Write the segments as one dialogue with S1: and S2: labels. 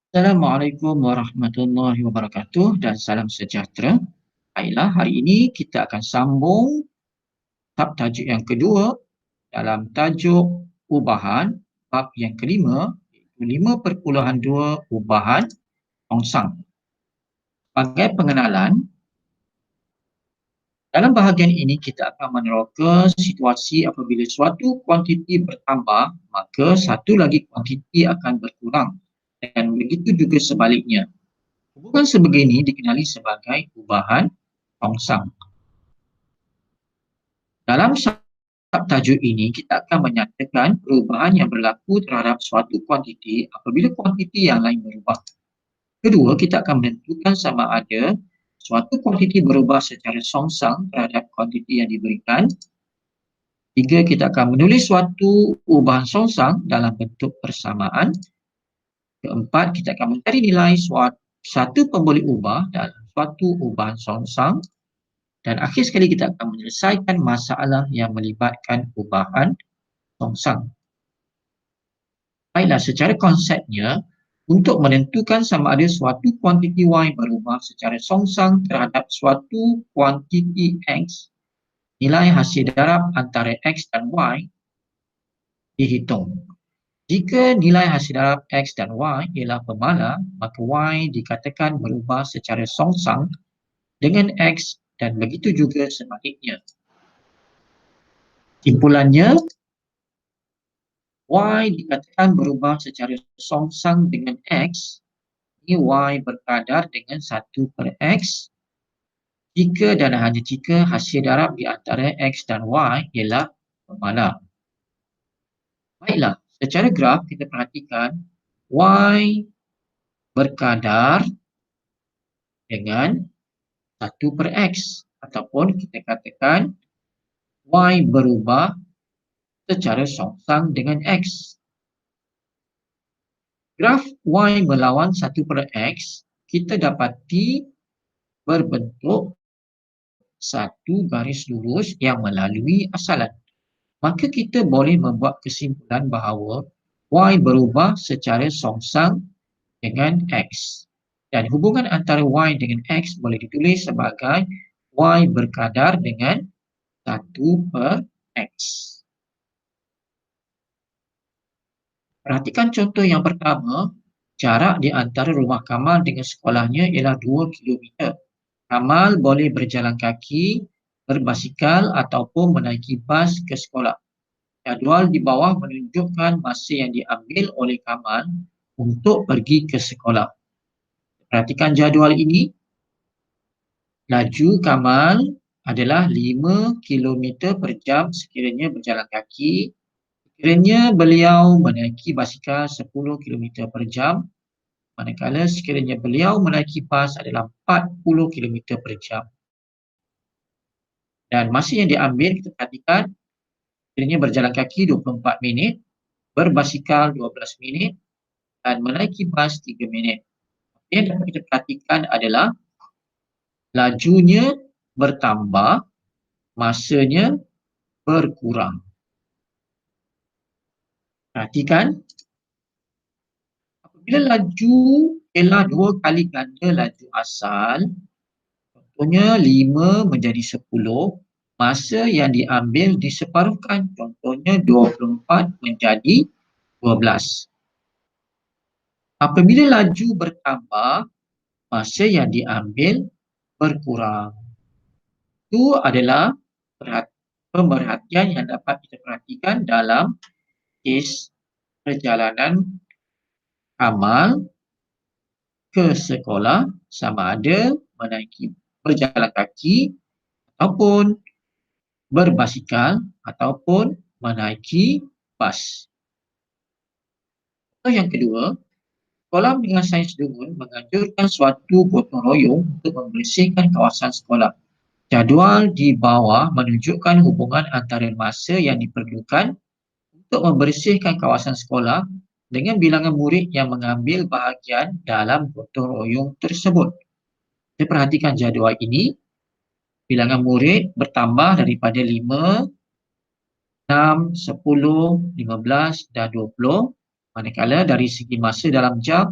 S1: Assalamualaikum warahmatullahi wabarakatuh dan salam sejahtera. Baiklah, hari ini kita akan sambung bab tajuk yang kedua dalam tajuk ubahan, bab yang kelima, iaitu 5.2 ubahan tongsang. Sebagai pengenalan, dalam bahagian ini kita akan meneroka situasi apabila suatu kuantiti bertambah, maka satu lagi kuantiti akan berkurang dan begitu juga sebaliknya. Hubungan sebegini dikenali sebagai ubahan tongsang. Dalam tajuk ini, kita akan menyatakan perubahan yang berlaku terhadap suatu kuantiti apabila kuantiti yang lain berubah. Kedua, kita akan menentukan sama ada suatu kuantiti berubah secara songsang terhadap kuantiti yang diberikan. Tiga, kita akan menulis suatu ubahan songsang dalam bentuk persamaan. Keempat, kita akan mencari nilai satu pemboleh ubah dalam suatu ubahan songsang. Dan akhir sekali kita akan menyelesaikan masalah yang melibatkan ubahan tongsang. Baiklah, secara konsepnya, untuk menentukan sama ada suatu kuantiti Y berubah secara songsang terhadap suatu kuantiti X, nilai hasil darab antara X dan Y dihitung. Jika nilai hasil darab X dan Y ialah bermala, maka Y dikatakan berubah secara songsang dengan X dan begitu juga sebaliknya. Simpulannya, Y dikatakan berubah secara songsang dengan X, ini Y berkadar dengan 1/X jika dan hanya jika hasil darab di antara X dan Y ialah bermala. Baiklah, secara graf kita perhatikan Y berkadar dengan 1/X ataupun kita katakan Y berubah secara songsang dengan X. Graf Y melawan 1/X kita dapati berbentuk satu garis lurus yang melalui asalan. Maka kita boleh membuat kesimpulan bahawa Y berubah secara songsang dengan X. Dan hubungan antara Y dengan X boleh ditulis sebagai Y berkadar dengan 1/X. Perhatikan contoh yang pertama, jarak di antara rumah Kamal dengan sekolahnya ialah 2 km. Kamal boleh berjalan kaki, berbasikal ataupun menaiki bas ke sekolah. Jadual di bawah menunjukkan masa yang diambil oleh Kamal untuk pergi ke sekolah. Perhatikan jadual ini. Laju Kamal adalah 5 km per jam sekiranya berjalan kaki. Sekiranya beliau menaiki basikal 10 km per jam, manakala sekiranya beliau menaiki bas adalah 40 km per jam. Dan masa yang diambil kita perhatikan, sekiranya berjalan kaki 24 minit, berbasikal 12 minit dan menaiki bas 3 minit. Yang dapat kita perhatikan adalah lajunya bertambah, masanya berkurang. Perhatikan, apabila laju ialah 2 kali ganda laju asal, contohnya 5 menjadi 10, masa yang diambil diseparuhkan, contohnya 24 menjadi 12. Apabila laju bertambah, masa yang diambil berkurang. Itu adalah pemerhatian yang dapat kita perhatikan dalam kes perjalanan Kamal ke sekolah sama ada menaiki berjalan kaki ataupun berbasikal ataupun menaiki bas. Yang kedua, Sekolah Menengah Sains Dungun menganjurkan suatu gotong royong untuk membersihkan kawasan sekolah. Jadual di bawah menunjukkan hubungan antara masa yang diperlukan untuk membersihkan kawasan sekolah dengan bilangan murid yang mengambil bahagian dalam gotong royong tersebut. Kita perhatikan jadual ini, bilangan murid bertambah daripada 5, 6, 10, 15 dan 20. Manakala dari segi masa dalam jam,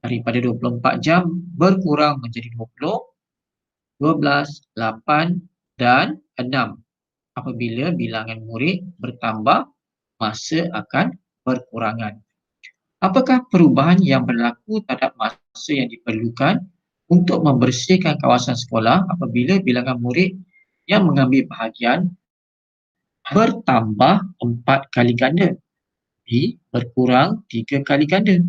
S1: daripada 24 jam berkurang menjadi 20, 12, 8 dan 6. Apabila bilangan murid bertambah, masa akan berkurangan. Apakah perubahan yang berlaku terhadap masa yang diperlukan untuk membersihkan kawasan sekolah apabila bilangan murid yang mengambil bahagian bertambah 4 kali ganda, B berkurang 3 kali ganda?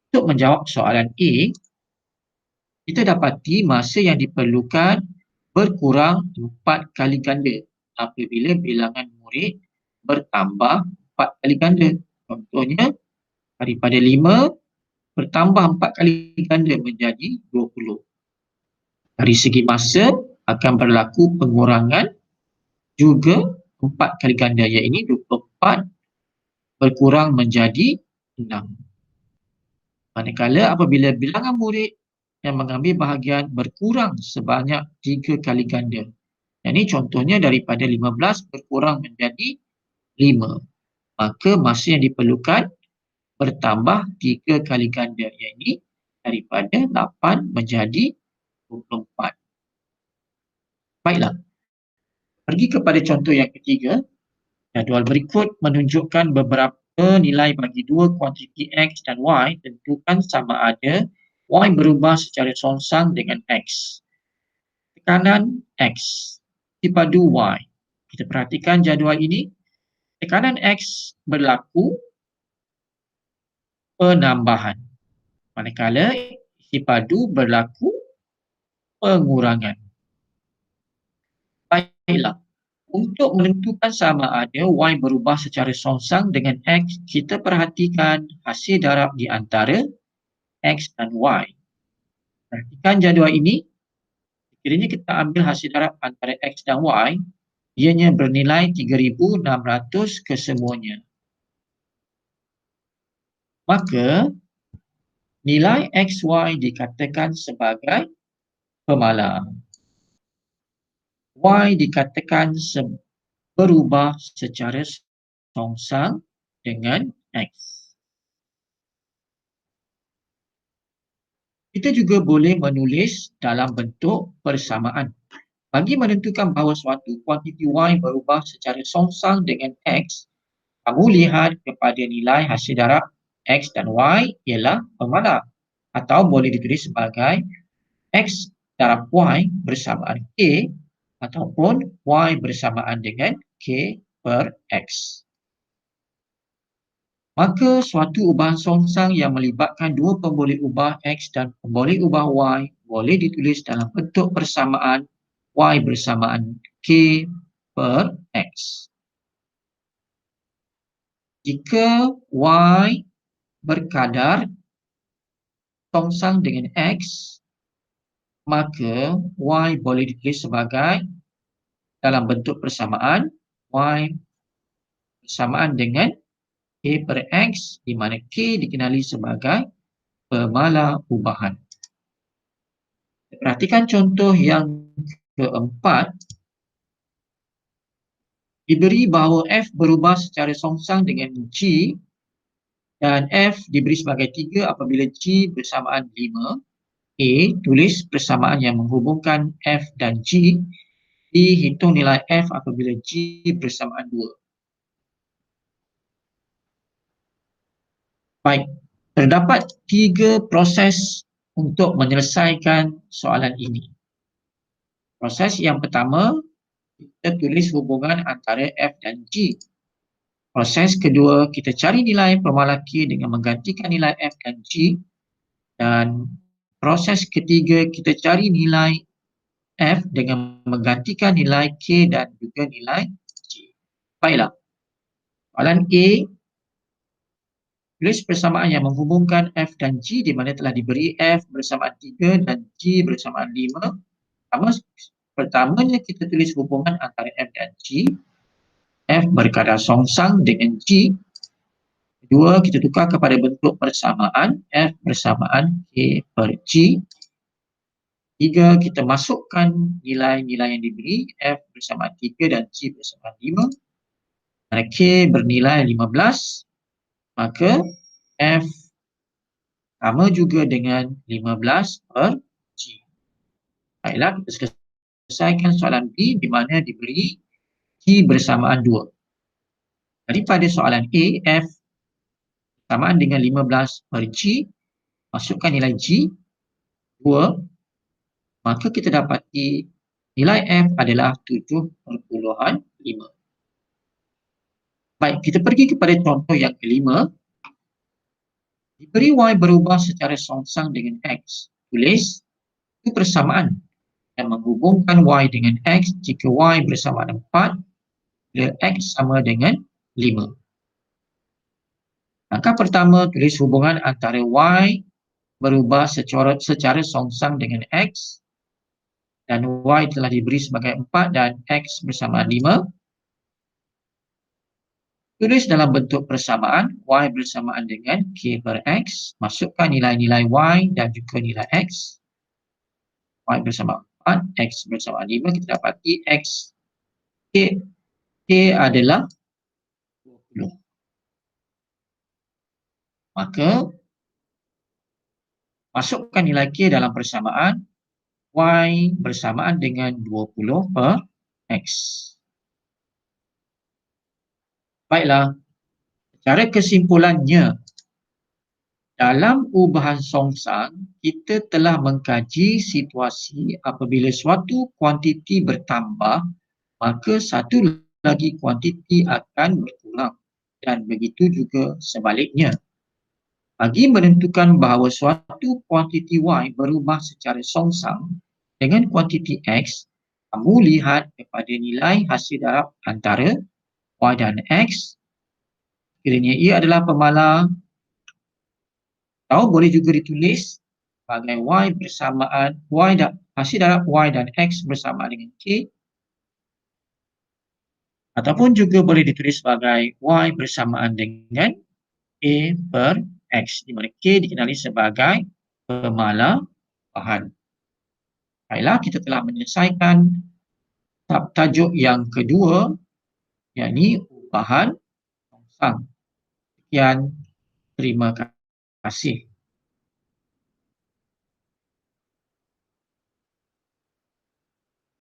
S1: Untuk menjawab soalan A, kita dapati masa yang diperlukan berkurang 4 kali ganda apabila bilangan murid bertambah 4 kali ganda. Contohnya, daripada 5 bertambah 4 kali ganda menjadi 20. Dari segi masa akan berlaku pengurangan juga 4 kali ganda, iaitu 24 berkurang menjadi 6. Manakala apabila bilangan murid yang mengambil bahagian berkurang sebanyak 3 kali ganda. Yang ini contohnya daripada 15 berkurang menjadi 5. Maka masa yang diperlukan bertambah 3 kali ganda, iaitu daripada 8 menjadi 24. Baiklah, pergi kepada contoh yang ketiga. Jadual berikut menunjukkan beberapa nilai bagi dua kuantiti X dan Y. Tentukan sama ada Y berubah secara songsang dengan X. Tekanan X dipadu Y. Kita perhatikan jadual ini. Tekanan X berlaku penambahan, manakala dipadu berlaku pengurangan. Baiklah, untuk menentukan sama ada Y berubah secara songsang dengan X, kita perhatikan hasil darab di antara X dan Y. Perhatikan jadual ini. Sekiranya kita ambil hasil darab antara X dan Y, ianya bernilai 3,600 kesemuanya. Maka, nilai XY dikatakan sebagai pemalang. Y dikatakan berubah secara songsang dengan X. Kita juga boleh menulis dalam bentuk persamaan. Bagi menentukan bahawa suatu kuantiti Y berubah secara songsang dengan X, kamu lihat kepada nilai hasil darab X dan Y ialah pemalang, atau boleh ditulis sebagai X darab Y bersamaan K ataupun Y bersamaan dengan K per X. Maka suatu ubahan songsang yang melibatkan dua pemboleh ubah X dan pemboleh ubah Y boleh ditulis dalam bentuk persamaan Y bersamaan K per X. Jika Y berkadar songsang dengan X, maka Y boleh ditulis sebagai dalam bentuk persamaan Y bersamaan dengan K per X, di mana K dikenali sebagai pemalang ubahan. Perhatikan contoh yang keempat. Diberi bahawa F berubah secara songsang dengan G dan F diberi sebagai 3 apabila G bersamaan 5. A, tulis persamaan yang menghubungkan F dan G. Dihitung nilai F apabila G bersamaan 2. Baik, terdapat 3 proses untuk menyelesaikan soalan ini. Proses yang pertama, kita tulis hubungan antara F dan G. Proses kedua, kita cari nilai pemalang K dengan menggantikan nilai F dan G. Dan proses ketiga, kita cari nilai F dengan menggantikan nilai K dan juga nilai G. Baiklah, soalan A, tulis persamaan yang menghubungkan F dan G di mana telah diberi F bersamaan 3 dan G bersamaan 5. Pertamanya kita tulis hubungan antara F dan G. F berkadar songsang dengan G. Kedua, kita tukar kepada bentuk persamaan F bersamaan K per G. Tiga, kita masukkan nilai-nilai yang diberi F bersamaan 3 dan G bersamaan 5. K bernilai 15. Maka F sama juga dengan 15 per G. Baiklah, kita selesaikan soalan B di mana diberi G bersamaan 2. Jadi pada soalan A, F samaan dengan 15 per G, masukkan nilai G 2, maka kita dapati nilai F adalah 7.5. Baik, kita pergi kepada contoh yang kelima. Diberi Y berubah secara songsang dengan X. Tulis itu persamaan dan menghubungkan Y dengan X jika Y bersamaan 4 bila X sama dengan 5. Langkah pertama, tulis hubungan antara Y berubah secara songsang dengan X dan Y telah diberi sebagai 4 dan X bersamaan 5. Tulis dalam bentuk persamaan Y bersamaan dengan K per X. Masukkan nilai-nilai Y dan juga nilai X. Y bersama 4, X bersama 5. Kita dapati X K adalah 20. Maka masukkan nilai K dalam persamaan Y bersamaan dengan 20 per X. Baiklah, secara kesimpulannya, dalam ubahan songsang, kita telah mengkaji situasi apabila suatu kuantiti bertambah, maka satu lagi kuantiti akan berkurang dan begitu juga sebaliknya. Bagi menentukan bahawa suatu kuantiti Y berubah secara songsang dengan kuantiti X, kamu lihat kepada nilai hasil darab antara Y dan X. Kiranya ia adalah pemalar, atau boleh juga ditulis sebagai Y bersamaan hasil darab Y dan X bersamaan dengan K, ataupun juga boleh ditulis sebagai Y bersamaan dengan A per X, di mana K dikenali sebagai pemalar bahan. Baiklah, kita telah menyelesaikan tajuk yang kedua, yakni ubahan songsang. Sekian, terima kasih.